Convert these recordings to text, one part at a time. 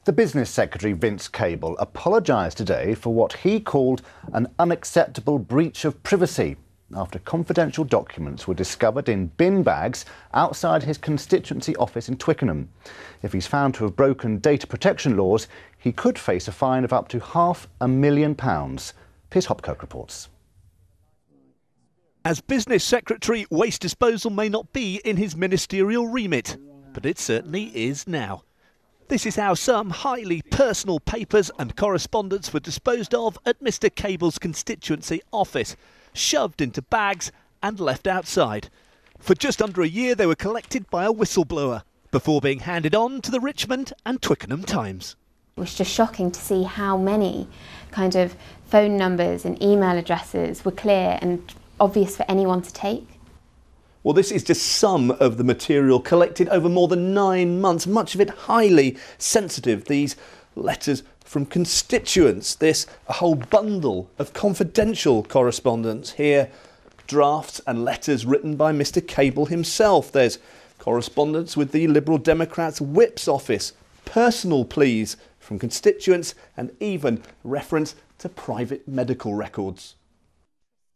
The Business Secretary, Vince Cable, apologised today for what he called an unacceptable breach of privacy after confidential documents were discovered in bin bags outside his constituency office in Twickenham. If he's found to have broken data protection laws, he could face a fine of up to £500,000. Piers Hopkirk reports. As Business Secretary, waste disposal may not be in his ministerial remit, but it certainly is now. This is how some highly personal papers and correspondence were disposed of at Mr Cable's constituency office, shoved into bags and left outside. For just under a year they were collected by a whistleblower, before being handed on to the Richmond and Twickenham Times. It was just shocking to see how many kind of phone numbers and email addresses were clear and obvious for anyone to take. Well, this is just some of the material collected over more than 9 months, much of it highly sensitive. These letters from constituents, a whole bundle of confidential correspondence. Here, drafts and letters written by Mr Cable himself. There's correspondence with the Liberal Democrats' whip's office, personal pleas from constituents, and even reference to private medical records.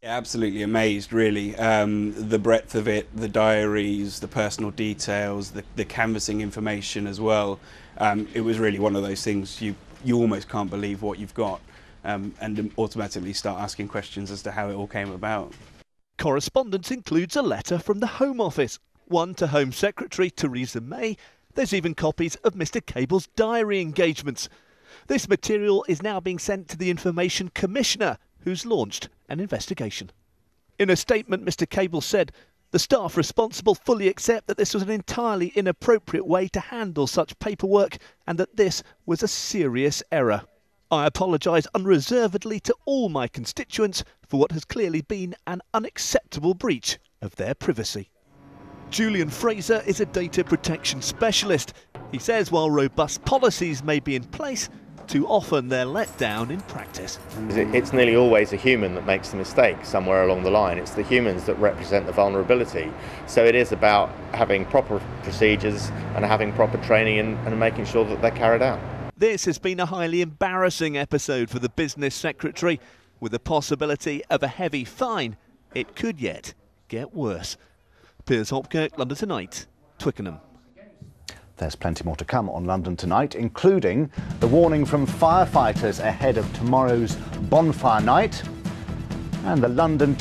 Yeah, absolutely amazed, really. The breadth of it, the diaries, the personal details, the canvassing information as well. It was really one of those things you almost can't believe what you've got, and automatically start asking questions as to how it all came about. Correspondence includes a letter from the Home Office, one to Home Secretary Theresa May. There's even copies of Mr Cable's diary engagements. This material is now being sent to the Information Commissioner, who's launched an investigation. In a statement, Mr Cable said, "The staff responsible fully accept that this was an entirely inappropriate way to handle such paperwork and that this was a serious error. I apologise unreservedly to all my constituents for what has clearly been an unacceptable breach of their privacy." Julian Fraser is a data protection specialist. He says while robust policies may be in place, too often they're let down in practice. It's nearly always a human that makes the mistake somewhere along the line. It's the humans that represent the vulnerability. So it is about having proper procedures and having proper training and making sure that they're carried out. This has been a highly embarrassing episode for the Business Secretary. With the possibility of a heavy fine, it could yet get worse. Piers Hopkirk, London Tonight, Twickenham. There's plenty more to come on London Tonight, including the warning from firefighters ahead of tomorrow's bonfire night and the London